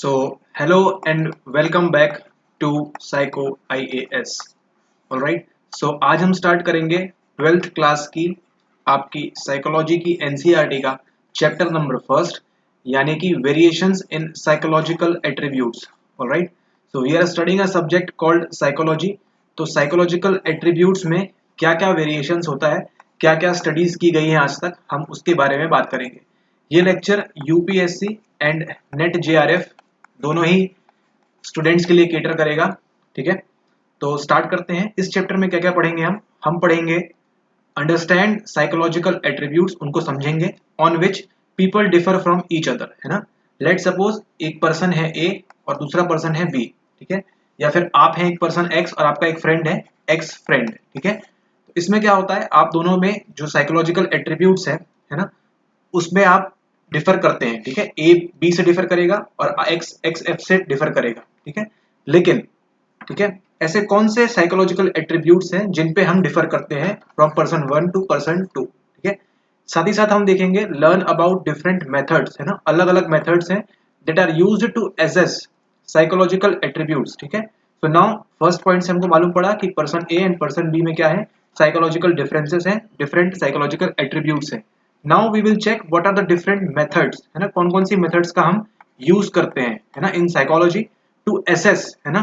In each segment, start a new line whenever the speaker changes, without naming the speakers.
Hello and welcome back to Psycho IAS. Alright, आज हम start करेंगे 12th क्लास की आपकी साइकोलॉजी की एनसीईआरटी का चैप्टर नंबर फर्स्ट यानी कि variations in psychological attributes. Alright, so we are studying a subject called psychology. तो साइकोलॉजिकल एट्रीब्यूट्स में क्या क्या वेरिएशंस होता है, क्या क्या स्टडीज की गई हैं आज तक, हम उसके बारे में बात करेंगे. ये lecture UPSC and net JRF दोनों ही स्टूडेंट्स के लिए केटर करेगा. ठीक है, तो स्टार्ट करते हैं. इस चैप्टर में क्या क्या पढ़ेंगे हम पढ़ेंगे अंडरस्टैंड साइकोलॉजिकल एट्रीब्यूट्स, उनको समझेंगे. On which people differ from each other, है ना. लेट सपोज एक पर्सन है ए और दूसरा पर्सन है बी. ठीक है, या फिर आप हैं एक पर्सन एक्स और आपका एक फ्रेंड है एक्स फ्रेंड. ठीक है, तो इसमें क्या होता है, आप दोनों में जो साइकोलॉजिकल एट्रीब्यूट्स है ना, उसमें आप डिफर करते हैं. ठीक है, ए बी से डिफर करेगा और एक्स एक्स एफ से डिफर करेगा. ठीक है, लेकिन ठीक है, ऐसे कौन से साइकोलॉजिकल एट्रीब्यूट्स हैं जिन पे हम डिफर करते हैं फ्रॉम पर्सन 1 टू पर्सन 2. ठीक है, साथ ही साथ हम देखेंगे लर्न अबाउट डिफरेंट मेथड्स, है ना, अलग अलग मेथड्स हैं that are used to assess psychological attributes. ठीक है, तो नाउ फर्स्ट पॉइंट से हमको मालूम पड़ा कि person A and person B में क्या है, साइकोलॉजिकल डिफरेंसेस हैं, डिफरेंट साइकोलॉजिकल एट्रीब्यूट्स हैं. Now we will check what are the different methods, है ना, कौन कौन सी मेथड्स का हम यूज करते हैं, है ना, इन साइकोलॉजी टू असेस, है ना,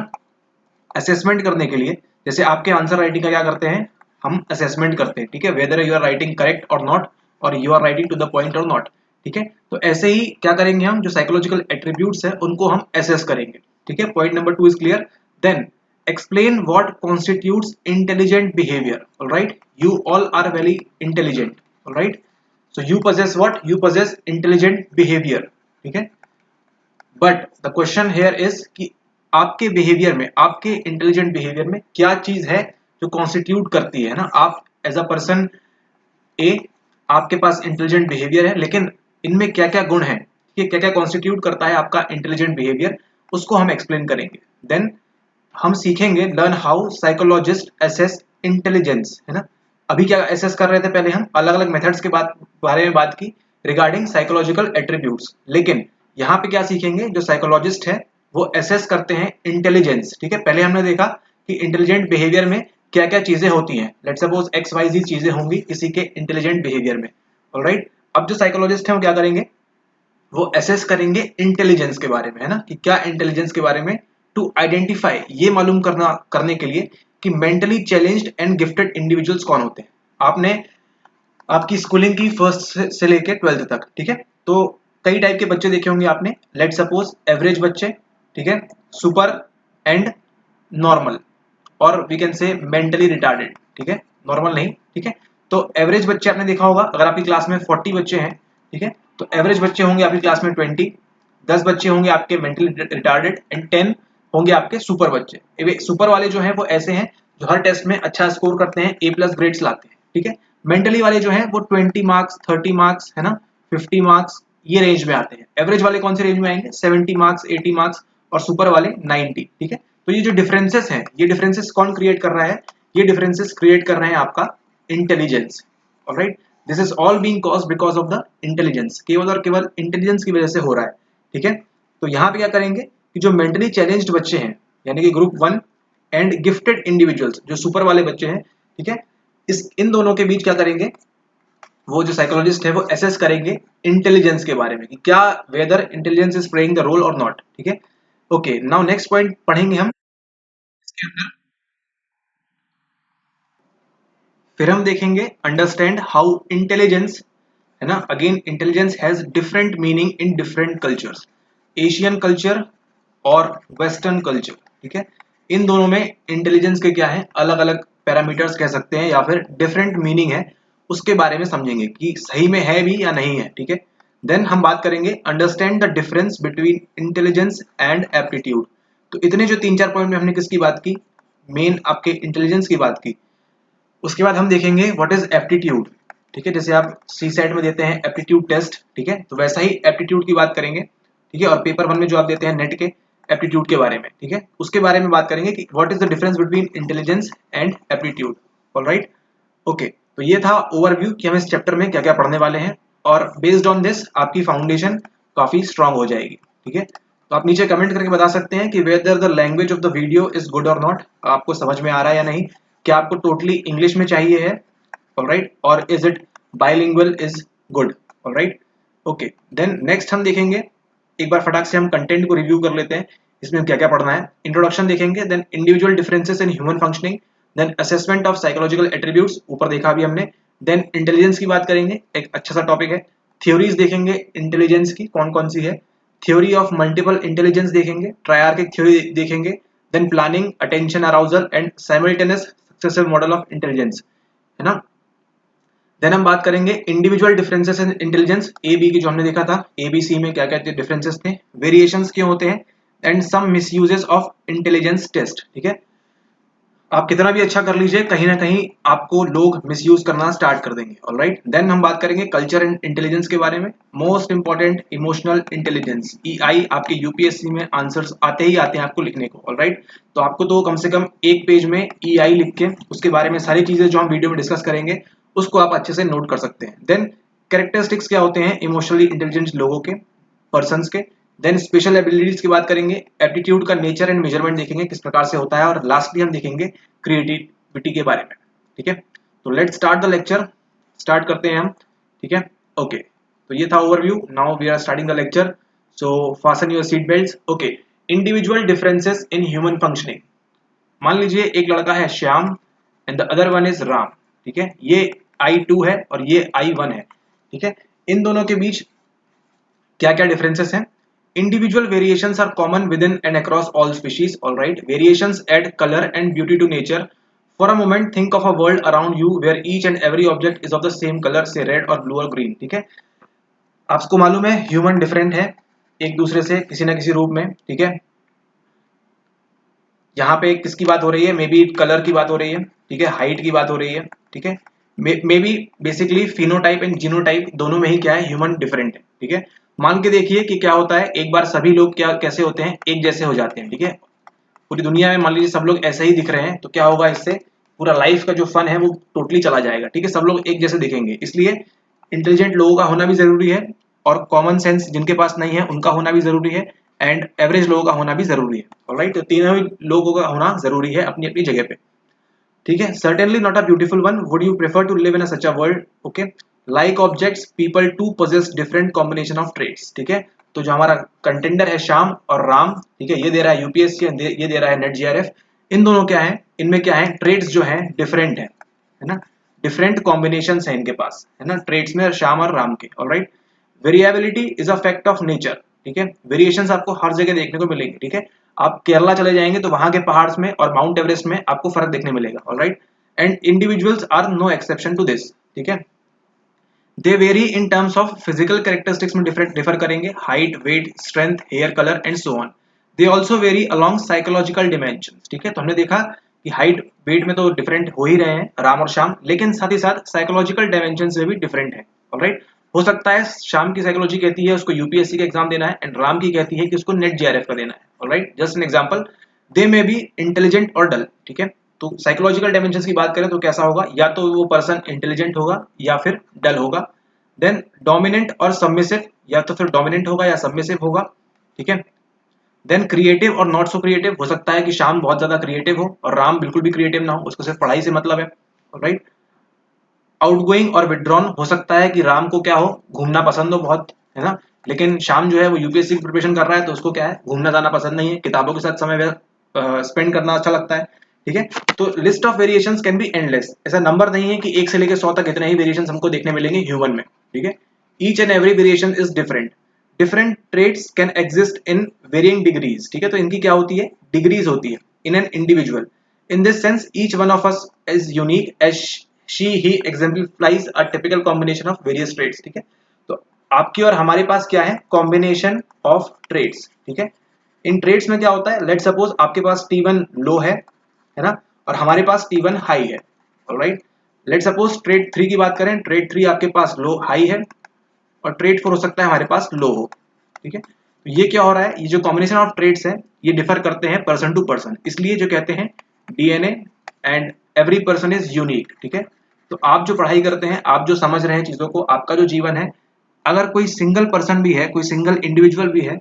असेसमेंट करने के लिए. जैसे आपके आंसर राइटिंग का क्या करते हैं, हम असेसमेंट करते हैं. ठीक है, whether you are writing correct और नॉट, और you are writing to the point और नॉट. ठीक है, तो ऐसे ही क्या करेंगे, हम जो साइकोलॉजिकल एट्रीब्यूट्स है उनको हम असेस करेंगे. ठीक है, point number 2 is clear. Then explain what constitutes intelligent behavior. All right, you all are very intelligent. All right, so you possess what, you possess intelligent behavior. ठीक है, but the question here is कि आपके behaviour में, आपके intelligent behaviour में क्या चीज है जो कॉन्स्टिट्यूट करती है ना, आप एज अ पर्सन ए, आपके पास इंटेलिजेंट बिहेवियर है, लेकिन इनमें क्या क्या गुण है, ये क्या क्या कॉन्स्टिट्यूट करता है आपका इंटेलिजेंट बिहेवियर, उसको हम एक्सप्लेन करेंगे. देन हम सीखेंगे learn how psychologist assess intelligence, है ना. अभी क्या असेस कर रहे थे, पहले हम अलग अलग मेथड्स के बारे में बात की रिगार्डिंग साइकोलॉजिकल एट्रीब्यूट्स, लेकिन यहाँ पे क्या सीखेंगे, जो साइकोलॉजिस्ट है वो असेस करते हैं इंटेलिजेंस. ठीक है, पहले हमने देखा कि इंटेलिजेंट बिहेवियर में क्या क्या चीजें होती हैं, लेट सपोज एक्स वाई जी चीजें होंगी किसी के इंटेलिजेंट बिहेवियर में. ऑलराइट, अब जो साइकोलॉजिस्ट है वो क्या करेंगे, वो असेस करेंगे इंटेलिजेंस के बारे में, है ना, कि क्या इंटेलिजेंस के बारे में, टू आइडेंटिफाई, ये मालूम करने के लिए कि mentally challenged and gifted individuals कौन होते हैं. आपने आपकी स्कूलिंग की फर्स्ट से लेके 12th तक. ठीक है, तो कई टाइप के बच्चे देखे होंगे आपने. लेट सपोज एवरेज बच्चे, ठीक है, सुपर एंड नॉर्मल, और we can say mentally retarded. ठीक है, नॉर्मल नहीं. ठीक है, तो एवरेज बच्चे आपने देखा होगा, अगर आपकी क्लास में 40 बच्चे हैं, ठीक है, तो एवरेज बच्चे होंगे आपकी क्लास में 20, 10 बच्चे होंगे आपके मेंटली रिटार्डेड एंड 10 होंगे आपके सुपर बच्चे. सुपर वाले जो हैं वो ऐसे हैं जो हर टेस्ट में अच्छा स्कोर करते हैं, ए प्लस ग्रेड्स लाते हैं. ठीक है, मेंटली वाले जो हैं वो 20 मार्क्स, 30 मार्क्स, है ना, 50 मार्क्स, ये रेंज में आते हैं. एवरेज वाले कौन से रेंज में आएंगे, 70 मार्क्स, 80 मार्क्स, और सुपर वाले 90. ठीक है, तो ये जो डिफरेंसेस हैं, ये डिफरेंसेस कौन क्रिएट कर रहा है, ये डिफरेंसेस क्रिएट कर रहे हैं आपका intelligence. Alright, this is all being caused because of the intelligence, केवल और केवल इंटेलिजेंस की वजह से हो रहा है. ठीक है, तो यहाँ पे क्या करेंगे कि जो मेंटली चैलेंज्ड बच्चे हैं, यानी कि ग्रुप 1, एंड गिफ्टेड इंडिविजुअल्स जो सुपर वाले बच्चे हैं, ठीक है, इन दोनों के बीच क्या करेंगे, वो जो साइकोलॉजिस्ट है वो असेस करेंगे इंटेलिजेंस के बारे में कि क्या whether intelligence is playing the role और नॉट. ठीक है, ओके, नाउ नेक्स्ट पॉइंट पढ़ेंगे हम इसके अंदर. फिर हम देखेंगे अंडरस्टैंड हाउ इंटेलिजेंस, है ना, again intelligence has different meaning in different cultures, Asian culture और वेस्टर्न कल्चर. ठीक है, इन दोनों में इंटेलिजेंस के क्या है, अलग अलग पैरामीटर्स कह सकते हैं या फिर डिफरेंट मीनिंग है, उसके बारे में समझेंगे कि सही में है भी या नहीं है. ठीक है, देन हम बात करेंगे understand the difference between intelligence and aptitude. तो इतने जो 3-4 पॉइंट में हमने किसकी बात की, मेन आपके इंटेलिजेंस की बात की. उसके बाद हम देखेंगे व्हाट इज एप्टीट्यूड. ठीक है, जैसे आप सी सेट में देते हैं एप्टीट्यूड टेस्ट, ठीक है, तो वैसा ही एप्टीट्यूड की बात करेंगे. ठीक है, और पेपर 1 में जो आप देते हैं नेट के एप्टीट्यूड के बारे में, ठीक है, उसके बारे में बात करेंगे कि what is the difference between intelligence and aptitude. Alright, okay, तो ये था ओवरव्यू कि हम इस चैप्टर में क्या क्या पढ़ने वाले हैं, और बेस्ड ऑन दिस आपकी फाउंडेशन काफी स्ट्रांग हो जाएगी. ठीक है, तो आप नीचे कमेंट करके बता सकते हैं कि whether the language of the video is good और नॉट, आपको समझ में आ रहा है या नहीं, क्या आपको टोटली इंग्लिश में चाहिए है, ऑलराइट, और is it bilingual is good, alright. Okay, then next हम देखेंगे, एक बार फटाक से हम कंटेंट को रिव्यू कर लेते हैं, इसमें क्या क्या पढ़ना है। इंट्रोडक्शन देखेंगे, then individual differences in human functioning, then assessment of psychological attributes, ऊपर देखा अभी हमने, देन इंटेलिजेंस की बात करेंगे, एक अच्छा सा टॉपिक है। थ्योरीज देखेंगे इंटेलिजेंस की कौन कौन सी है, थ्योरी ऑफ मल्टीपल इंटेलिजेंस देखेंगे, ट्रायआर्किक थ्योरी देखेंगे, then planning, attention arousal and simultaneous successive model of intelligence, है ना। देन हम बात करेंगे individual differences in intelligence, A B की जो हमने देखा था, ए बी सी में क्या क्या डिफरेंसेस थे, वेरिएशंस क्यों होते हैं, and some misuses of intelligence test. ठीक है, आप कितना भी अच्छा कर लीजिए, कहीं ना कहीं आपको लोग मिसयूज करना स्टार्ट कर देंगे, ऑलराइट। देन हम बात करेंगे कल्चर एंड इंटेलिजेंस के बारे में, most important emotional intelligence, EI, आपके यूपीएससी में आंसर्स आते ही आते हैं आपको लिखने को, ऑलराइट। तो आपको तो कम से कम एक पेज में ईआई लिख के उसके बारे में सारी चीजें जो हम वीडियो में डिस्कस करेंगे उसको आप अच्छे से नोट कर सकते हैं। देन कैरेक्टरिस्टिक्स क्या होते हैं इमोशनली इंटेलिजेंट लोगों के, पर्सन के। देन स्पेशल एबिलिटीज की बात करेंगे, एप्टीट्यूड का नेचर एंड मेजरमेंट देखेंगे किस प्रकार से होता है, और लास्टली हम देखेंगे क्रिएटिविटी के बारे में। ठीक है, तो let's start the lecture, start करते हैं हम। ठीक है, ओके, तो ये था overview, now we are starting the lecture, so fasten your seat belts. Okay, individual differences in human functioning. मान लीजिए एक लड़का है Shyam and the other one is Ram. ठीक है, ये I2 है और ये I1 है। ठीक है, इन दोनों के बीच क्या क्या डिफरेंसेस हैं। Individual variations are common within and across all species, alright. Variations add color and beauty to nature. For a moment, think of a world around you where each and every object is of the same color, say red or blue or green. ठीक है, आपको मालूम है human different है एक दूसरे से किसी ना किसी रूप में। ठीक है, यहाँ पे किसकी बात हो रही है, मे बी कलर की बात हो रही है, ठीक है, हाइट की बात हो रही है। ठीक है, may be basically phenotype and genotype दोनों में ही क्या है, ह्यूमन डिफरेंट है। ठीक है, मान के देखिए कि क्या होता है, एक बार सभी लोग क्या कैसे होते हैं, एक जैसे हो जाते हैं। ठीक है, पूरी दुनिया में मान लीजिए सब लोग ऐसे ही दिख रहे हैं, तो क्या होगा, इससे पूरा लाइफ का जो फन है वो टोटली चला जाएगा। ठीक है, सब लोग एक जैसे दिखेंगे, इसलिए इंटेलिजेंट लोगों का होना भी जरूरी है, और कॉमन सेंस जिनके पास नहीं है उनका होना भी जरूरी है, एंड एवरेज लोगों का होना भी जरूरी है, ऑलराइट। तो तीनों ही लोगों का होना जरूरी है अपनी अपनी जगह पे। ठीक है, certainly not a beautiful one, would you prefer to live in such a world. Okay, like objects people to possess different combination of traits. ठीक है, तो जो हमारा कंटेंडर है श्याम और राम, ठीक है, ये दे रहा है यूपीएससी, ये दे रहा है नेट जीआरएफ, इन दोनों क्या है, इनमें क्या है, ट्रेड्स जो है डिफरेंट है ना, डिफरेंट कॉम्बिनेशन है इनके पास, है ना, ट्रेड्स में श्याम और राम के, alright. Variability is a fact of nature. ठीक है, वेरिएशंस आपको हर जगह देखने को मिलेंगे। ठीक है, आप केरला चले जाएंगे तो वहां के पहाड़ में और माउंट एवरेस्ट में आपको फर्क देखने मिलेगा, alright. And individuals are no exception to this. ठीक है, they vary in terms of physical characteristics में डिफर करेंगे, height, weight, strength, hair colour and so on. They also vary along psychological dimension. ठीक है, तो हमने देखा कि हाइट वेट में तो डिफरेंट हो ही रहे हैं राम और श्याम, लेकिन साथ ही साथ साइकोलॉजिकल डायमेंशन में भी डिफरेंट है, ऑलराइट। हो सकता है श्याम की साइकोलॉजी कहती है उसको यूपीएससी का एग्जाम देना है, एंड राम की कहती है कि उसको नेट जीआरएफ का देना है, alright. Just an example, they may be intelligent और डल। ठीक है, तो साइकोलॉजिकल डायमेंशंस की बात करें तो कैसा होगा, या तो वो पर्सन इंटेलिजेंट होगा या फिर डल होगा। देन डोमिनेंट और सबमिसिव, या तो फिर डोमिनेंट होगा या सबमिसिव होगा। ठीक है, देन क्रिएटिव और नॉट सो क्रिएटिव, हो सकता है कि श्याम बहुत ज्यादा क्रिएटिव हो और राम बिल्कुल भी क्रिएटिव ना हो, उसको सिर्फ पढ़ाई से मतलब है, राइट। आउटगोइंग और विड्रॉन, हो सकता है कि राम को क्या हो, घूमना पसंद हो बहुत, है ना, लेकिन श्याम जो है वो यूपीएससी की प्रिपरेशन कर रहा है तो उसको क्या है, घूमना जाना पसंद नहीं है, किताबों के साथ समय स्पेंड करना अच्छा लगता है। ठीक है, तो list of variations can be endless, ऐसा नंबर नहीं है कि 1 से लेकर 100 तक इतने ही वेरिएशंस हमको देखने मिलेंगे ह्यूमन में। ठीक है, each and every variation is different, different traits can exist in varying degrees. ठीक है, तो इनकी क्या होती है, डिग्रीज होती है in an individual. In this sense each one of us is unique as he exemplifies a typical combination of various traits। ठीक है, तो आपकी और हमारे पास क्या है, कॉम्बिनेशन ऑफ ट्रेड्स। ठीक है, इन ट्रेड्स में क्या होता है, लेट सपोज आपके पास T1 लो है ना, और हमारे पास T1 हाई है, ऑलराइट। लेट सपोज ट्रेड 3 की बात करें, ट्रेड 3 आपके पास लो हाई है और ट्रेड 4 हो सकता है हमारे पास लो हो। ठीक है, तो ये क्या हो रहा है, ये जो कॉम्बिनेशन ऑफ ट्रेड्स है ये डिफर करते हैं पर्सन टू पर्सन, इसलिए जो कहते हैं DNA and every person is unique. ठीक है, तो आप जो पढ़ाई करते हैं, आप जो समझ रहे हैं चीजों को, आपका जो जीवन है, अगर कोई सिंगल पर्सन भी है, कोई सिंगल इंडिविजुअल भी है,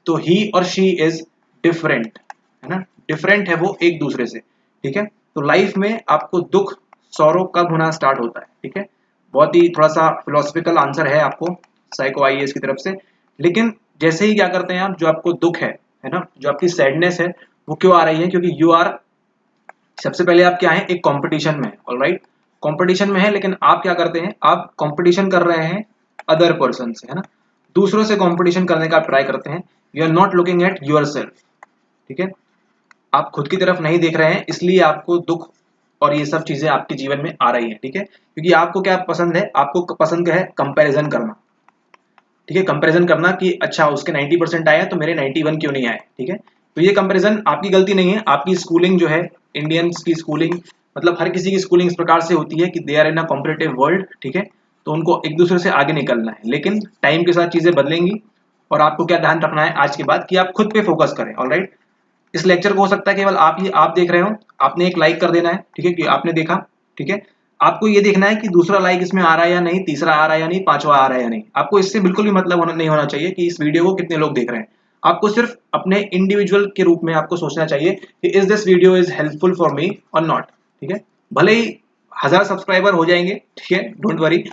तो ही और शी इज डिफरेंट, है ना, डिफरेंट है वो एक दूसरे से, ठीक है। तो लाइफ में आपको दुख सौरव कब होना स्टार्ट होता है, ठीक है। बहुत ही थोड़ा सा फिलोसफिकल आंसर है आपको साइको आईएएस की तरफ से, लेकिन जैसे ही क्या करते हैं आप, जो आपको दुख है ना, जो आपकी सैडनेस है वो क्यों आ रही है, क्योंकि यू आर, सबसे पहले आप क्या है, एक कंपटीशन में, ऑलराइट, कंपटीशन में है, लेकिन आप क्या करते हैं, आप कंपटीशन कर रहे हैं अदर पर्सन से, है ना, दूसरों से कंपटीशन करने का आप ट्राई करते हैं। You are not looking at yourself, ठीक है, आप खुद की तरफ नहीं देख रहे हैं, इसलिए आपको दुख और ये सब चीजें आपके जीवन में आ रही है, ठीक है। क्योंकि आपको क्या पसंद है, आपको पसंद क्या है, कंपैरिजन करना, ठीक है, कंपैरिजन करना कि अच्छा उसके 90% आए हैं तो मेरे 91 क्यों नहीं आए, ठीक है। तो ये कंपैरिजन आपकी गलती नहीं है, आपकी स्कूलिंग जो है, इंडियंस की स्कूलिंग, मतलब हर किसी की स्कूलिंग इस प्रकार से होती है कि they are in a competitive world, ठीक है, तो उनको एक दूसरे से आगे निकलना है, लेकिन टाइम के साथ चीजें बदलेंगी और आपको क्या ध्यान रखना है आज के बाद कि आप खुद पे फोकस करें, ऑलराइट। इस लेक्चर को हो सकता है केवल आप देख रहे हो, आपने एक लाइक कर देना है, ठीक है, कि आपने देखा, ठीक है। आपको ये देखना है कि दूसरा लाइक इसमें आ रहा है या नहीं, तीसरा आ रहा है या नहीं, पांचवा आ रहा है या नहीं, आपको इससे बिल्कुल भी मतलब नहीं होना चाहिए कि इस वीडियो को कितने लोग देख रहे हैं। आपको सिर्फ अपने इंडिविजुअल के रूप में आपको सोचना चाहिए कि is this video is helpful for me और नॉट, ठीक है। भले ही 1000 सब्सक्राइबर हो जाएंगे, ठीक है, डोंट वरी,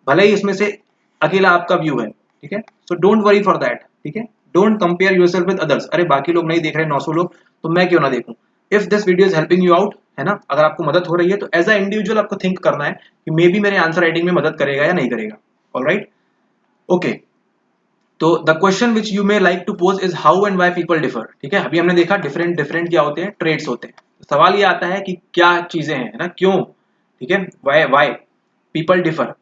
भले ही इसमें से अकेला आपका व्यू है, ठीक है, so don't worry for that, ठीक है। Don't compare yourself with others, अरे बाकी लोग नहीं देख रहे 900 लोग, तो मैं क्यों ना देखूं। If this video is helping you out, है ना, अगर आपको मदद हो रही है तो एज अ इंडिविजुअल आपको थिंक करना है कि मे बी मेरे आंसर राइटिंग में मदद करेगा या नहीं करेगा, ऑलराइट, ओके। तो the question which you may like to pose is how and why people differ, ठीक है। अभी हमने देखा डिफरेंट डिफरेंट क्या होते हैं, ट्रेड्स होते हैं। सवाल ये आता है कि क्या चीजें हैं, है ना, क्यों, ठीक है, why people differ.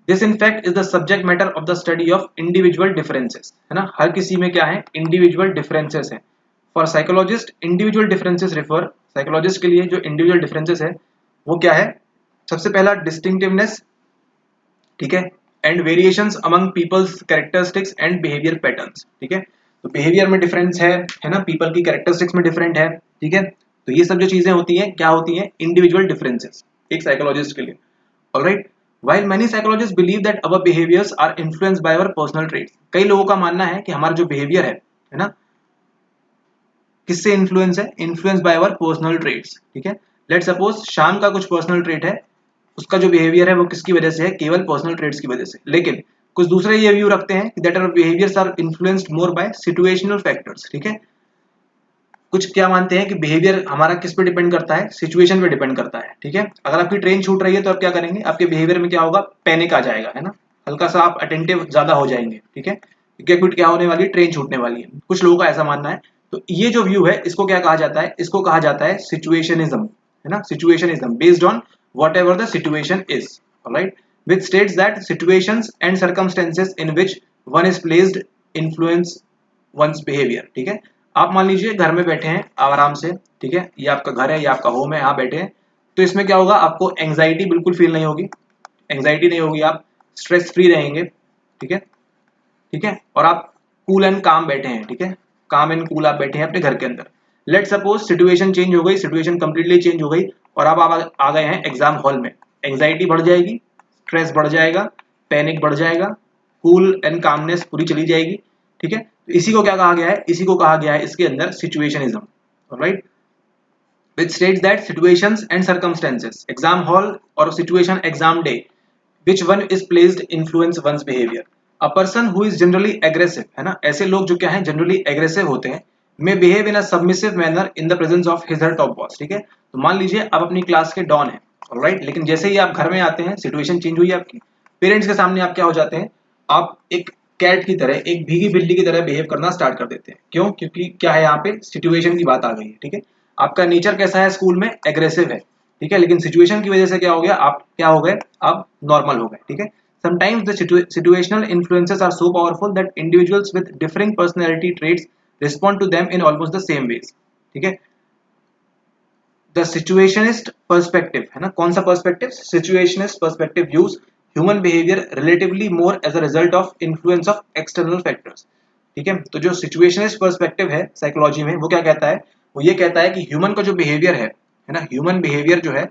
This in fact is the subject matter of the study of individual differences, है ना, हर किसी में क्या है, इंडिविजुअल डिफरेंसेस है। For psychologist individual differences refer, psychologist के लिए जो इंडिविजुअल डिफरेंसेस है वो क्या है, सबसे पहला डिस्टिंक्टिवनेस, ठीक है, and variations among people's characteristics and behaviour patterns, ठीक है। तो बिहेवियर में डिफरेंस है ना, पीपल की कैरेक्टरिस्टिक्स में डिफरेंट है, ठीक है। तो ये सब जो चीजें होती हैं क्या होती हैं, इंडिविजुअल डिफरेंसेस एक साइकोलॉजिस्ट के लिए, alright. While many psychologists believe that our behaviors are influenced by our personal traits, कई लोगों का मानना है कि हमारा जो बिहेवियर है ना, किससे इन्फ्लुएंस है, influence by our personal traits, ठीक है। लेट सपोज शाम का कुछ पर्सनल ट्रेट है, उसका जो बिहेवियर है वो किसकी वजह से है, केवल पर्सनल ट्रेट्स की वजह से। लेकिन कुछ दूसरे ये व्यू रखते हैं that our behaviours are influenced more by situational factors, ठीक है। कुछ क्या मानते हैं कि बिहेवियर हमारा किस पे डिपेंड करता है, सिचुएशन पे डिपेंड करता है, ठीक है। अगर आपकी ट्रेन छूट रही है तो आप क्या करेंगे, आपके बिहेवियर में क्या होगा, पैनिक आ जाएगा, है ना, हल्का सा आप अटेंटिव ज्यादा हो जाएंगे, ठीक है, क्योंकि क्या होने वाली है, ट्रेन छूटने वाली है। कुछ लोगों का ऐसा मानना है। तो ये जो व्यू है इसको क्या कहा जाता है, इसको कहा जाता है सिचुएशनिज्म, है ना, situationism based on whatever the situation is, alright, which states that situations and circumstances in which one is placed influence one's behavior, ठीक है। आप मान लीजिए घर में बैठे हैं आराम से, ठीक है, ये आपका घर है, ये आपका होम है, यहाँ बैठे हैं, तो इसमें क्या होगा, आपको एंग्जाइटी बिल्कुल फील नहीं होगी, एंग्जाइटी नहीं होगी, आप स्ट्रेस फ्री रहेंगे, ठीक है, ठीक है, और आप कूल एंड काम बैठे हैं, ठीक है, काम एंड कूल आप बैठे हैं अपने घर के अंदर। लेट सपोज सिचुएशन चेंज हो गई, सिचुएशन कंप्लीटली चेंज हो गई और अब आप आ गए हैं एग्जाम हॉल में, एंग्जाइटी बढ़ जाएगी, स्ट्रेस बढ़ जाएगा, पैनिक बढ़ जाएगा, कूल एंड कामनेस पूरी चली जाएगी, ठीक है। तो इसी को क्या कहा गया है, इसी को कहा गया है इसके अंदर सिचुएशनिज्म, alright, which states that situations and circumstances, exam hall or situation exam day, which one is placed influence one's behavior. A person who is generally aggressive, है ना, ऐसे लोग जो क्या हैं generally aggressive होते हैं, may behave in a submissive manner in the presence of his or top boss, ठीक है। तो मान लीजिए आप अपनी क्लास के डॉन हैं, ऑलराइट, लेकिन जैसे ही आप घर में आते हैं, सिचुएशन चेंज हुई आपकी, पेरेंट्स के सामने आप क्या हो जाते हैं, आप एक कैट की तरह, एक भीगी बिल्ली की तरह बिहेव करना स्टार्ट कर देते हैं। क्यों, क्योंकि क्या है, यहाँ पे सिचुएशन की बात आ गई है, ठीक है। आपका नेचर कैसा है स्कूल में, एग्रेसिव है, ठीक है, लेकिन सिचुएशन की वजह से क्या हो गया, आप क्या हो गए, आप नॉर्मल हो गए, ठीक है। Sometimes the situational influences are so powerful that individuals with differing personality traits respond to them in almost the same ways, ठीक है। The situationist perspective, है ना, कौन सा perspective, situationist perspective views human behavior relatively more as a result of influence of external factors, ठीक है। तो जो सिचुएशनिस्ट पर्सपेक्टिव है साइकोलॉजी में वो क्या कहता है, वो ये कहता है कि ह्यूमन का जो बिहेवियर है ना, ह्यूमन बिहेवियर जो है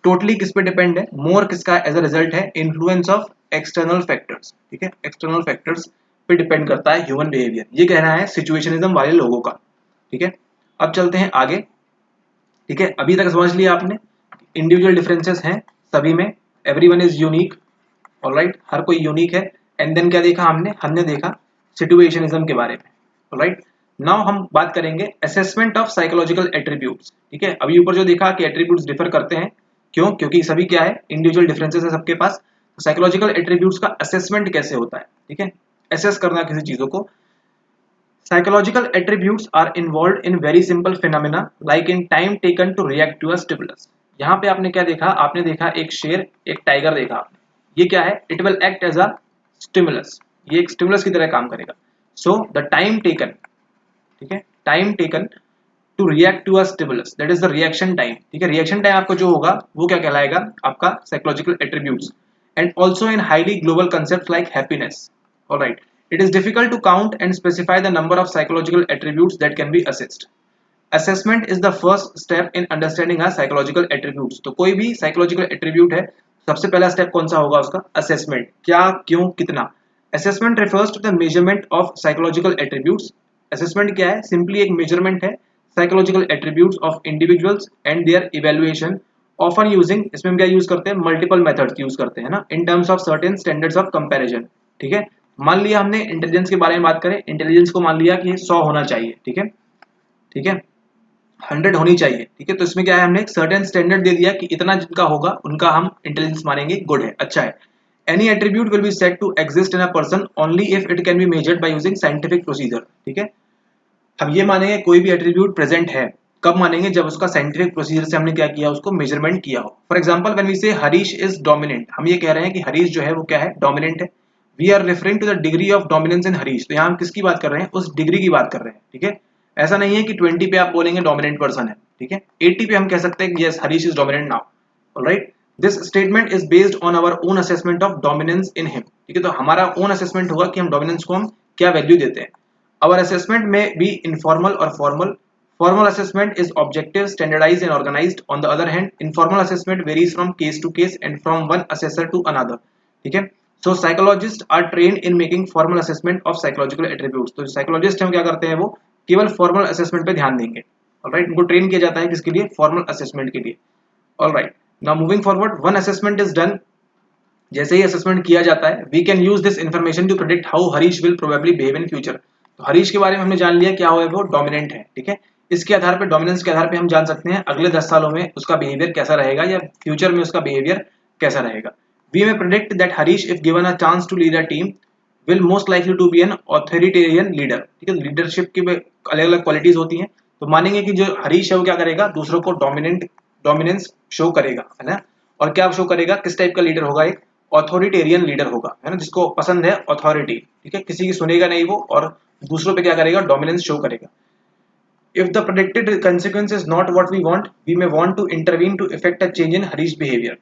टोटली किस पे डिपेंड है, मोर किसका एज अ रिजल्ट है, इन्फ्लुएंस ऑफ एक्सटर्नल फैक्टर्स, ठीक है, एक्सटर्नल फैक्टर्स पे डिपेंड करता है ह्यूमन बिहेवियर, ये कहना है सिचुएशनिज्म वाले लोगों का। ठीक है, अब चलते हैं आगे। ठीक है, अभी तक समझ लिया आपने, इंडिविजुअल डिफरेंसेस हैं सभी में, एवरीवन इज यूनिक, ऑलराइट, हर कोई यूनिक है। एंड देन क्या देखा हमने देखा सिचुएशनिज्म के बारे में, ऑलराइट। नाउ हम बात करेंगे असेसमेंट ऑफ साइकोलॉजिकल एट्रीब्यूट्स। ठीक है, अभी ऊपर जो देखा कि एट्रीब्यूट्स डिफर करते हैं, क्यों? क्योंकि सभी क्या है, इंडिविजुअल डिफरेंसेस है सबके पास। साइकोलॉजिकल एट्रीब्यूट्स का असेसमेंट कैसे होता है, ठीक है, असेस करना किसी चीजों को। Psychological attributes are involved in very simple phenomena like in time taken to react to a stimulus. यहाँ पे आपने क्या देखा, आपने देखा एक शेर, एक टाइगर देखा आपने, ये क्या है, it will act as a stimulus, ये एक स्टिमुलस की तरह काम करेगा। So the time taken, ठीक है, time taken to react to a stimulus, that is the reaction time। ठीक है, reaction time आपको जो होगा वो क्या कहलाएगा, आपका psychological attributes। And also in highly global concepts like happiness, all right। It is difficult to count and specify the number of psychological attributes that can be assessed. Assessment is the first step in understanding our psychological attributes। तो कोई भी psychological attribute है, सबसे पहला step कौन सा होगा उसका, assessment, क्या, क्यों, कितना। Assessment refers to the measurement of psychological attributes। Assessment क्या है, simply एक measurement है psychological attributes of individuals and their evaluation, often using, इसमें हम क्या यूज करते हैं, multiple methods यूज करते हैं ना, in terms of certain standards of comparison। ठीक है, मान लिया हमने इंटेलिजेंस के बारे में बात करें, इंटेलिजेंस को मान लिया कि 100 होना चाहिए, ठीक है, ठीक है, 100 होनी चाहिए, ठीक है। तो इसमें क्या है, हमने एक सर्टेन स्टैंडर्ड दे दिया कि इतना जिनका होगा उनका हम इंटेलिजेंस मानेंगे गुड है, अच्छा है। Any attribute will be said to exist in a person only if it can be measured by using scientific procedure. ठीक है, हम ये मानेंगे कोई भी एट्रीब्यूट प्रेजेंट है, कब मानेंगे, जब उसका साइंटिफिक प्रोसीजर से हमने क्या किया, उसको मेजरमेंट किया हो। फॉर एग्जांपल व्हेन वी से हरीश इज डोमिनेंट, हम ये कह रहे हैं कि हरीश जो है वो क्या है, डोमिनेंट है। We are referring to the degree of dominance in Harish, तो यहाँ हम किसकी बात कर रहे हैं, उस डिग्री की बात कर रहे हैं। ठीक है, ऐसा नहीं है कि 20 पे आप बोलेंगे डोमिनेंट पर्सन है, ठीक है, 80 पे हम कह सकते हैं कि yes Harish is dominant now, alright. This statement is based on our own assessment of dominance in him. ठीक है, तो हमारा ओन असेसमेंट होगा कि हम डोमिनेंस को हम क्या वैल्यू देते हैं। Our assessment may be informal or formal. Formal assessment is objective, standardized and organized. On the other hand, informal assessment varies from case to case and from one assessor to another. ठीक है, so psychologists are trained in making formal assessment of psychological attributes. तो psychologist हम क्या करते हैं, वो केवल formal assessment पे ध्यान देंगे, alright, उनको ट्रेन किया जाता है किसके लिए, formal assessment के लिए, alright। Now moving forward, one assessment is done, जैसे ही assessment किया जाता है, we can use this information to predict how Harish will probably behave in future। तो हरीश के बारे में हमने जान लिया क्या हुआ है, वो डोमिनेंट है, ठीक है। इसके आधार पे, डोमिनेंस के आधार पे हम जान सकते हैं अगले 10 सालों में उसका बिहेवियर कैसा रहेगा या फ्यूचर में उसका बिहेवियर कैसा रहेगा। We may predict that Harish if given a chance to lead a team will most likely to be an authoritarian leader. ठीक है, लीडरशिप की अलग अलग क्वालिटीज होती हैं, तो मानेंगे कि जो हरीश है वो क्या करेगा, दूसरों को डोमिनेंस शो करेगा, है ना। और क्या शो करेगा, किस टाइप का लीडर होगा, एक ऑथोरिटेरियन लीडर होगा, है ना, जिसको पसंद है अथॉरिटी, ठीक है, किसी की सुनेगा नहीं वो, और दूसरों पे क्या करेगा, डोमिनेंस शो करेगा। If the predicted consequence is not what we want, we may want to intervene to effect a change in Harish behavior.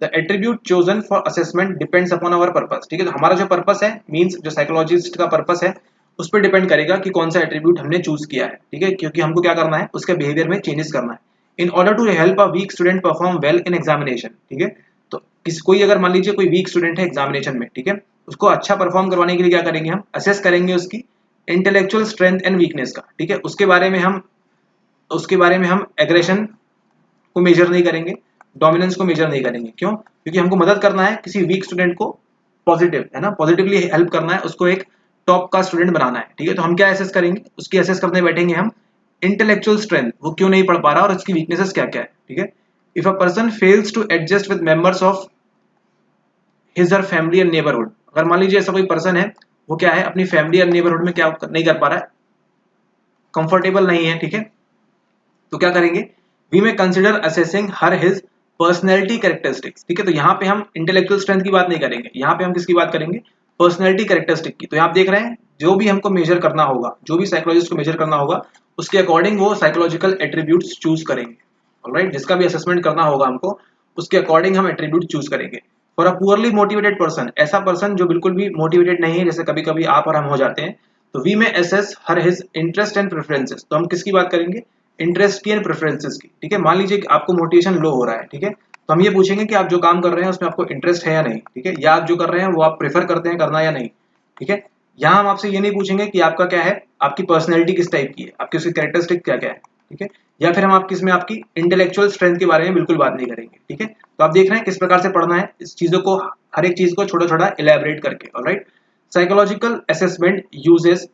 The attribute chosen for assessment depends upon our purpose। ठीक है, तो हमारा जो purpose है, means जो psychologist का purpose है, उस पर डिपेंड करेगा कि कौन सा एट्रीब्यूट हमने चूज किया है। ठीक है, क्योंकि हमको क्या करना है, उसके बिहेवियर में चेंजेस करना है in order to help a weak student perform well in examination. ठीक है, तो कोई अगर मान लीजिए कोई वीक स्टूडेंट है एग्जामिनेशन में, ठीक है, उसको अच्छा परफॉर्म करवाने के लिए क्या करेंगे, हम असेस करेंगे उसकी इंटेलेक्चुअल स्ट्रेंथ एंड वीकनेस का। ठीक है, उसके बारे में हम एग्रेशन को मेजर नहीं करेंगे, डोमिनेंस को मेजर नहीं करेंगे। क्यों? क्योंकि हमको मदद करना है किसी वीक स्टूडेंट को पॉजिटिव, है ना, पॉजिटिवली हेल्प करना है, उसको एक टॉप का स्टूडेंट बनाना है। ठीक है, तो हम क्या असेस करेंगे, उसकी असेस करने बैठेंगे हम इंटेलेक्चुअल स्ट्रेंथ, वो क्यों नहीं पढ़ पा रहा और उसकी वीकनेसेस क्या क्या है। ठीक है, if a person fails to adjust with members of his or family and neighbourhood, अगर मान लीजिए ऐसा कोई पर्सन है, वो क्या है, अपनी फैमिली और नेबरहुड में क्या नहीं कर पा रहा है, कंफर्टेबल नहीं है। ठीक है, तो क्या करेंगे, वी में consider assessing her his personality characteristics. ठीक है, तो यहाँ पे हम इंटेलेक्चुअल स्ट्रेंथ की बात नहीं करेंगे, यहाँ पे हम किसकी बात करेंगे, पर्सनैलिटी कैरेक्टरिस्टिक की। तो यहाँ आप देख रहे हैं, जो भी हमको मेजर करना होगा, जो भी साइकोलॉजिस्ट को मेजर करना होगा, उसके अकॉर्डिंग वो साइकोलॉजिकल एट्रीब्यूट्स चूज करेंगे, ऑलराइट, जिसका भी असेसमेंट करना होगा हमको, उसके अकॉर्डिंग हम एट्रीब्यूट चूज करेंगे। For a poorly motivated person, ऐसा पर्सन जो बिल्कुल भी मोटिवेटेड नहीं है, जैसे कभी कभी आप और हम हो जाते हैं, तो we may assess her his interest and preferences. तो हम किसकी बात करेंगे, इंटरेस्ट की एंड प्रेफरेंसेस की। ठीक है, मान लीजिए कि आपको मोटिवेशन लो हो रहा है, ठीक है, तो हम ये पूछेंगे कि आप जो काम कर रहे हैं उसमें आपको इंटरेस्ट है या नहीं। ठीक है, या आप जो कर रहे हैं वो आप प्रेफर करते हैं करना या नहीं। ठीक है, यहाँ हम आपसे ये नहीं पूछेंगे कि आपका क्या है, आपकी पर्सनैलिटी किस टाइप की है, आपकी उसकी कैरेक्टरिस्टिक क्या क्या है, ठीक है। या फिर हम आपकी इसमें आपकी इंटेलेक्चुअल स्ट्रेंथ के बारे में बिल्कुल बात नहीं करेंगे, ठीक है। तो आप देख रहे हैं किस प्रकार से पढ़ना है इस चीजों को, हर एक चीज को छोटा छोटा इलेबरेट करके। ऑलराइट, साइकोलॉजिकल असेसमेंट यूजेस,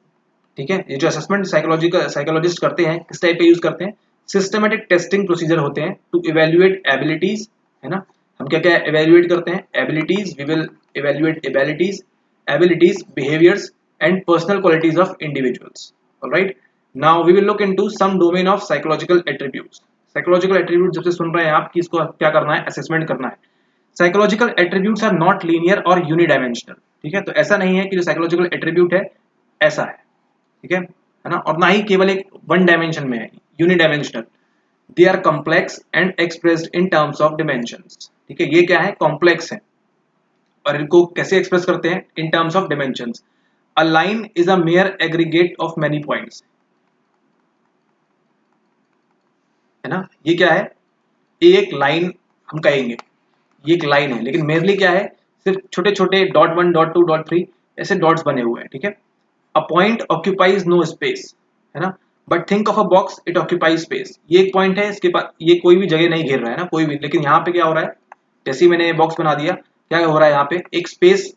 ठीक है। ये जो असेसमेंट साइकोलॉजिस्ट करते हैं किस टाइप पे यूज करते हैं, सिस्टमेटिक टेस्टिंग प्रोसीजर होते हैं टू इवेल्युएट एबिलिटीज, है ना। हम क्या क्या इवेल्युएट करते हैं, abilities, we will evaluate abilities, behaviors and personal qualities of individuals. All right, now we will look into some domain of psychological attributes. Psychological attributes जब से सुन रहे हैं आप कि इसको क्या करना है, असेसमेंट करना है। Psychological attributes are not linear or unidimensional, ठीक है। तो ऐसा नहीं है कि जो साइकोलॉजिकल एट्रीब्यूट है ऐसा है, ठीक है ना, और ना ही केवल एक वन डायमेंशन में है, unidimensional. They are complex and expressed in terms of dimensions, ठीक है। ये क्या है, कॉम्प्लेक्स है और इनको कैसे एक्सप्रेस करते हैं, इन terms of dimensions. A line is a mayor aggregate of many points, है ना। ये क्या है, एक लाइन हम कहेंगे, ये एक लाइन है, लेकिन मेयरली क्या है, सिर्फ छोटे छोटे डॉट 1 डॉट 2 डॉट 3 ऐसे डॉट्स बने हुए हैं, ठीक है। A point occupies no space, है ना, but think of a box it occupies space. ये एक पॉइंट है, इसके पास ये कोई भी जगह नहीं घेर रहा है ना, कोई भी, लेकिन यहाँ पे क्या हो रहा है, जैसे ही मैंने बॉक्स बना दिया, क्या हो रहा है, यहाँ पे एक स्पेस,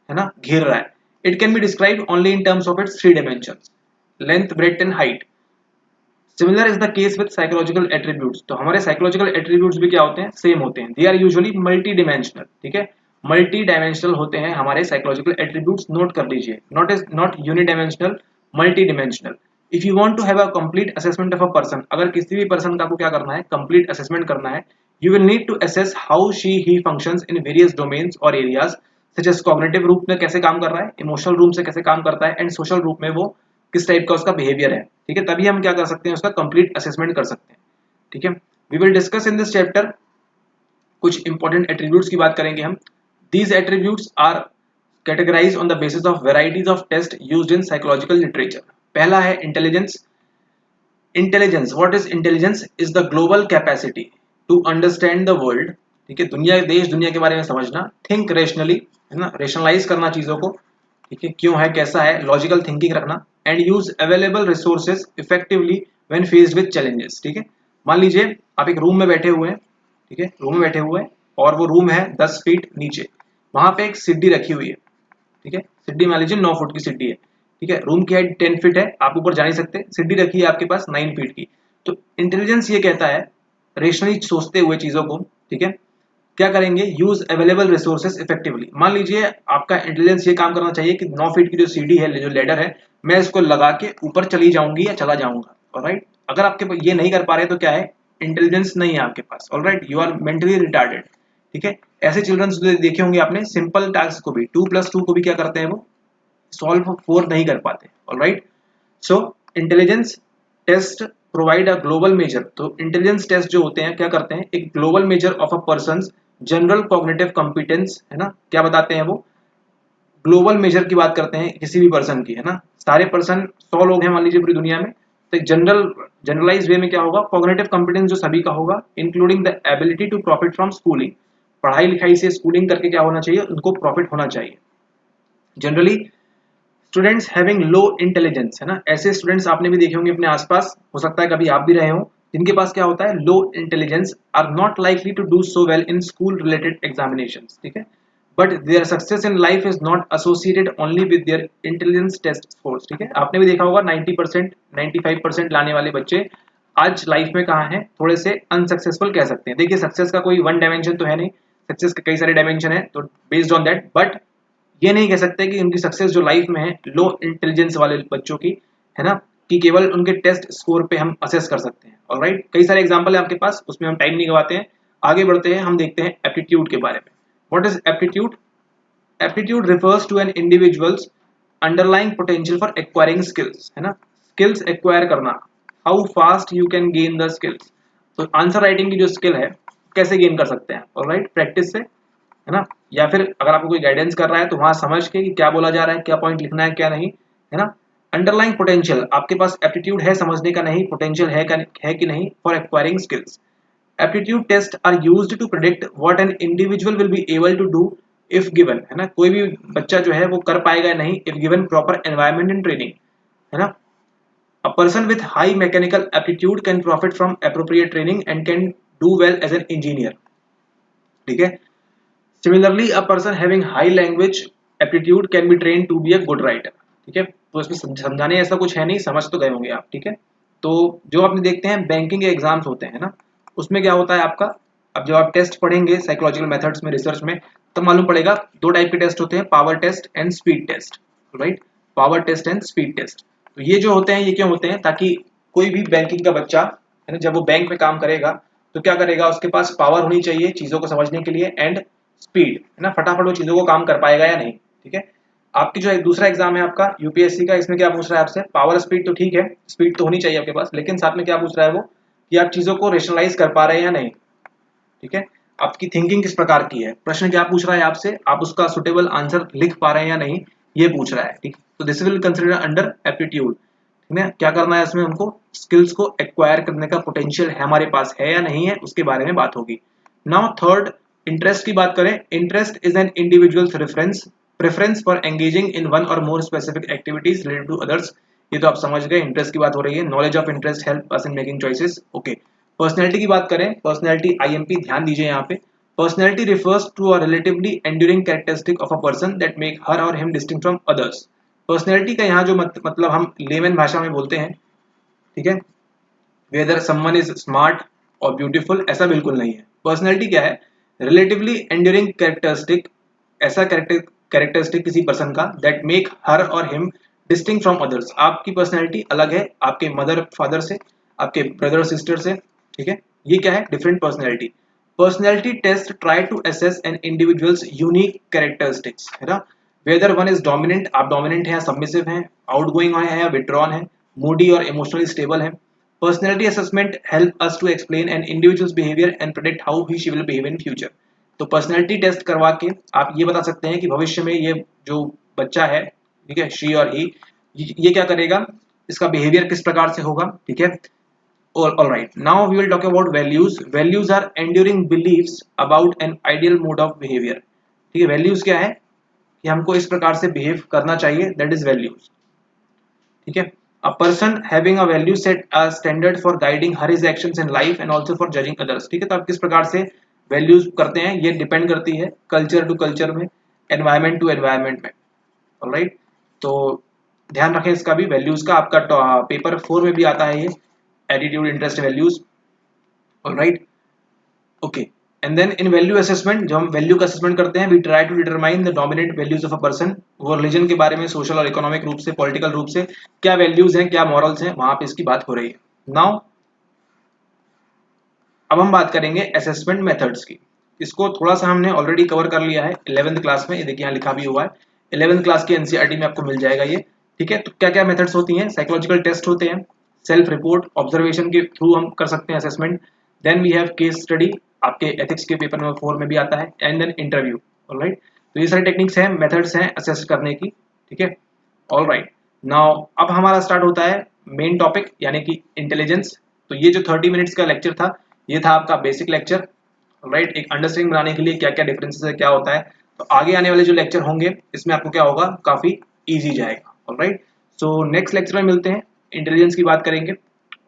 है ना, घेर रहा है। It can be describe only in terms of its three dimensions, length, breadth and height. Similar is the case with psychological attributes. तो हमारे साइकोलॉजिकल एट्रीब्यूट्स भी क्या होते हैं, सेम होते हैं। They are usually multidimensional, ठीक है, मल्टी डायमेंशनल होते हैं हमारे साइकोलॉजिकल एट्रीब्यूट्स, नोट कर लीजिए, not unidimensional, multidimensional. If you want to have a complete assessment of a person, अगर किसी भी पर्सन का को क्या करना है, कंप्लीट असेसमेंट करना है, you will need to assess how she he functions in various domains और एरियाज, सच एज कॉग्निटिव रूप में कैसे काम कर रहा है, इमोशनल रूप से कैसे काम करता है, एंड सोशल रूप में वो किस टाइप का उसका बिहेवियर है, ठीक है। तभी हम क्या कर सकते हैं, उसका कंप्लीट असेसमेंट कर सकते हैं, ठीक है। We will discuss in this chapter कुछ इंपॉर्टेंट एट्रीब्यूट्स की बात करेंगे हम। These attributes are categorised on the basis of varieties of test used in psychological literature. पहला है intelligence. Intelligence, what is intelligence, is the global capacity to understand the world, ठीक है, दुनिया, देश दुनिया के बारे में समझना, थिंक रेशनली, है ना, रेशनलाइज करना चीजों को, ठीक है, क्यों है, कैसा है, लॉजिकल थिंकिंग रखना, and use available resources effectively when faced with challenges, ठीक है। मान लीजिए आप एक रूम में बैठे हुए हैं, ठीक है, रूम में बैठे हुए हैं और वो रूम है 10 फीट नीचे, वहां पे एक सीढ़ी रखी हुई है, ठीक है, सीढ़ी मान लीजिए 9 फुट की सीढ़ी है, ठीक है, रूम की हाइट 10 फीट है, आप ऊपर जा नहीं सकते, सीढ़ी रखी है आपके पास 9 फीट की। तो इंटेलिजेंस ये कहता है, रेशनली सोचते हुए चीजों को, ठीक है, क्या करेंगे, यूज अवेलेबल रिसोर्सेज इफेक्टिवली। मान लीजिए आपका इंटेलिजेंस ये काम करना चाहिए कि 9 फीट की जो सीढ़ी है, जो लेडर है, मैं इसको लगा के ऊपर चली जाऊंगी या चला जाऊंगा, ऑलराइट। अगर आपके ये नहीं कर पा रहे तो क्या है, इंटेलिजेंस नहीं है आपके पास, alright, you are mentally retarded, ठीक है। ऐसे चिल्ड्रंस देखे होंगे आपने, सिंपल टास्क को भी 2+2 को भी क्या करते हैं, वो सॉल्व 4 नहीं कर पाते, alright. So intelligence test provide a global measure. तो इंटेलिजेंस टेस्ट जो होते हैं क्या करते हैं, एक global measure of a person general cognitive competence, है ना, क्या बताते हैं वो, ग्लोबल मेजर की बात करते हैं किसी भी पर्सन की, है ना, सारे पर्सन 100 लोग हैं मान लीजिए पूरी दुनिया में, तो एक जनरलाइज वे में क्या होगा, कॉग्निटिव कॉम्पिटेंस जो सभी का होगा, including the ability to profit from schooling, पढ़ाई लिखाई से स्कूलिंग करके क्या होना चाहिए, उनको प्रॉफिट होना चाहिए। Generally students having low intelligence, है ना, ऐसे स्टूडेंट्स आपने भी देखे होंगे अपने आसपास, हो सकता है कभी आप भी रहे हो, जिनके पास क्या होता है, low intelligence, are not likely to do so well in school related examinations, ठीक है, but their success in life is not associated only with their intelligence test scores, ठीक है। आपने भी देखा होगा 90% 95% लाने वाले बच्चे आज लाइफ में कहाँ हैं, थोड़े से अनसक्सेसफुल कह सकते हैं। देखिए सक्सेस का कोई वन डायमेंशन तो है नहीं, सक्सेस के कई सारे डायमेंशन है, तो बेस्ड ऑन दैट, बट ये नहीं कह सकते कि उनकी सक्सेस जो लाइफ में है लो इंटेलिजेंस वाले बच्चों की, है ना, कि केवल उनके टेस्ट स्कोर पे हम असेस कर सकते हैं, ऑलराइट। कई सारे एग्जांपल है आपके पास, उसमें हम टाइम नहीं गवाते हैं, आगे बढ़ते हैं, हम देखते हैं एप्टीट्यूड के बारे में। What is aptitude, aptitude refers to an individual's underlying potential for acquiring skills, है ना, स्किल्स एक्वायर करना, how fast you can gain the skills. तो आंसर राइटिंग की जो स्किल है कैसे गेन कर सकते हैं, ऑलराइट, प्रैक्टिस से, है ना, या फिर अगर आपको कोई गाइडेंस कर रहा है तो वहां समझ के कि क्या बोला जा रहा है, क्या पॉइंट लिखना है क्या नहीं, है ना। अंडरलाइंग पोटेंशियल, आपके पास एप्टीट्यूड है समझने का, नहीं पोटेंशियल है कि नहीं for acquiring skills. Aptitude test are used to predict what an individual will be able to do if given, है ना, कोई भी बच्चा जो है वो कर पाएगा या नहीं if given proper environment and training, है ना। A person with high mechanical aptitude can profit from appropriate training and can do well as an engineer, ठीक है। Similarly a person having high language aptitude can be train to be a good writer, ठीक है। तो इसमें समझाने ऐसा कुछ है नहीं, समझ तो गए होंगे आप, ठीक है। तो जो आपने देखते हैं बैंकिंग के एग्जाम्स होते हैं ना, उसमें क्या होता है आपका, अब जब आप टेस्ट पढ़ेंगे साइकोलॉजिकल मेथड्स में, रिसर्च में, तब मालूम पड़ेगा दो टाइप के टेस्ट होते हैं, power test and speed test, right. Power test and speed test. तो ये जो होते हैं ये क्यों होते हैं, ताकि कोई भी बैंकिंग का बच्चा, है ना, जब वो बैंक में काम करेगा तो क्या करेगा, उसके पास पावर होनी चाहिए चीजों को समझने के लिए एंड स्पीड, है ना, फटाफट वो चीजों को काम कर पाएगा या नहीं, ठीक है। आपकी जो दूसरा एग्जाम है आपका यूपीएससी का, इसमें क्या पूछ रहा है आपसे, पावर स्पीड तो ठीक है, स्पीड तो होनी चाहिए आपके पास, लेकिन साथ में क्या पूछ रहा है वो, कि आप चीजों को रेशनलाइज कर पा रहे हैं या नहीं, ठीक है। आपकी थिंकिंग किस प्रकार की है, प्रश्न क्या पूछ रहा है आपसे, आप उसका सुटेबल आंसर लिख पा रहे हैं या नहीं, ये पूछ रहा है, ठीक। तो this will consider under aptitude, ठीक है। क्या करना है इसमें, हमको स्किल्स को एक्वायर करने का पोटेंशियल है हमारे पास है या नहीं है, उसके बारे में बात होगी। नाउ थर्ड, इंटरेस्ट की बात करें, interest is an individual's reference preference for engaging in one or more specific activities related to others, ये तो आप समझ गए, इंटरेस्ट की बात हो रही है। Knowledge of interest help us in making choices, okay. Personality की बात करें, पर्सनैलिटी आईएमपी, ध्यान दीजिए यहाँ पे, personality refers to a relatively enduring characteristic of a person that make her or him distinct from others. Personality का यहाँ जो मतलब हम लेमन भाषा में बोलते हैं, ठीक है, वेदर समवन इज स्मार्ट और ब्यूटीफुल, ऐसा बिल्कुल नहीं है। पर्सनैलिटी क्या है, रिलेटिवली एंड्यूरिंग कैरेक्टरिस्टिक, ऐसा कैरेक्टरिस्टिक किसी पर्सन का that make her or him distinct from others, आपकी पर्सनैलिटी अलग है आपके मदर फादर से, आपके ब्रदर सिस्टर से, ठीक है। ये क्या है, different personality. Personality test try to assess an individual's unique characteristics, है ना, वेदर वन इज डोमिनेंट, आप डोमिनेंट हैं या सबमिसिव हैं, आउटगोइंग है या विड्रॉन है, मूडी और इमोशनली स्टेबल है। Personality assessment help us to explain an individual's behavior and predict how she will behave in future. तो पर्सनैलिटी टेस्ट करवा के आप ये बता सकते हैं कि भविष्य में ये जो बच्चा है, ठीक है, शी और ही, ये क्या करेगा, इसका बिहेवियर किस प्रकार से होगा, ठीक है। Alright, now we will talk about values. Values are enduring beliefs about an ideal mode of behavior. ठीक है, वैल्यूज क्या है, कि हमको इस प्रकार से बिहेव करना चाहिए, दैट इज वैल्यूज, ठीक है। A person having a value set a standard for guiding her his actions in life and also for judging others, ठीक है। तो आप किस प्रकार से वैल्यूज करते हैं ये डिपेंड करती है कल्चर टू कल्चर में, एनवायरमेंट टू एनवायरमेंट में, ऑलराइट। तो ध्यान रखें इसका भी, वैल्यूज का आपका पेपर 4 में भी आता है ये, attitude interest values, alright, okay. And then in value assessment, जो हम वैल्यू का असेसमेंट करते हैं, we try to determine the dominant values of a person, वो रिलीजन के बारे में, सोशल और इकोनॉमिक रूप से, पॉलिटिकल रूप से क्या वैल्यूज हैं, क्या मॉरल्स हैं, वहां पे इसकी बात हो रही है। नाउ अब हम बात करेंगे असेसमेंट मेथड्स की। इसको थोड़ा सा हमने ऑलरेडी कवर कर लिया है 11th क्लास में, ये देखिए यहाँ लिखा भी हुआ है, 11th क्लास की एनसीईआरटी में आपको मिल जाएगा ये, ठीक है। तो क्या क्या मेथड्स होती हैं, साइकोलॉजिकल टेस्ट होते हैं, सेल्फ रिपोर्ट, ऑब्जर्वेशन के थ्रू हम कर सकते हैं assessment, then we have case study, आपके एथिक्स के पेपर नंबर 4 में भी आता है, एंड देन इंटरव्यू, ऑलराइट। तो ये सारी टेक्निक्स हैं, मेथड्स हैं असेस करने की, ठीक है, ऑलराइट। नाउ अब हमारा स्टार्ट होता है मेन टॉपिक, यानी कि इंटेलिजेंस। तो ये जो 30 मिनट्स का लेक्चर था, ये था आपका बेसिक लेक्चर, राइट, एक अंडरस्टैंडिंग बनाने के लिए क्या क्या डिफरेंसेस है, क्या होता है। तो आगे आने वाले जो लेक्चर होंगे इसमें आपको क्या होगा, काफी इजी जाएगा, ऑलराइट। सो नेक्स्ट लेक्चर में मिलते हैं, इंटेलिजेंस की बात करेंगे,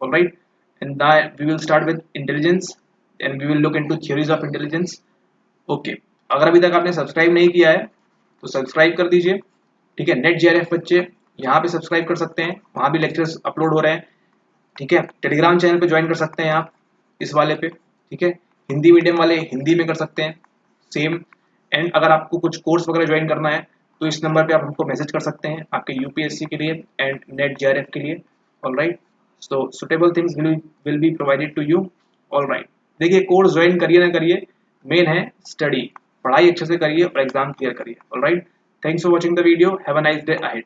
alright, and we will start with intelligence and we will look into theories of intelligence, okay. अगर अभी तक आपने सब्सक्राइब नहीं किया है तो सब्सक्राइब कर दीजिए, ठीक है। नेट जेआरएफ बच्चे यहाँ पे सब्सक्राइब कर सकते हैं, वहाँ भी लेक्चर्स अपलोड हो रहे हैं, ठीक है। टेलीग्राम चैनल पे ज्वाइन कर सकते हैं आप इस वाले पे, ठीक है। हिंदी मीडियम वाले हिंदी में कर सकते हैं सेम, एंड अगर आपको कुछ कोर्स वगैरह ज्वाइन करना है तो इस नंबर पे आप हमको मैसेज कर सकते हैं आपके यूपीएससी के लिए एंड नेट जेआरएफ के लिए, alright. So suitable things will be provided to you, alright. देखिए कोर्स ज्वाइन करिए ना करिए, मेन है स्टडी, पढ़ाई अच्छे से करिए और एग्जाम क्लियर करिए, alright. Thanks for watching the video, have a nice day ahead.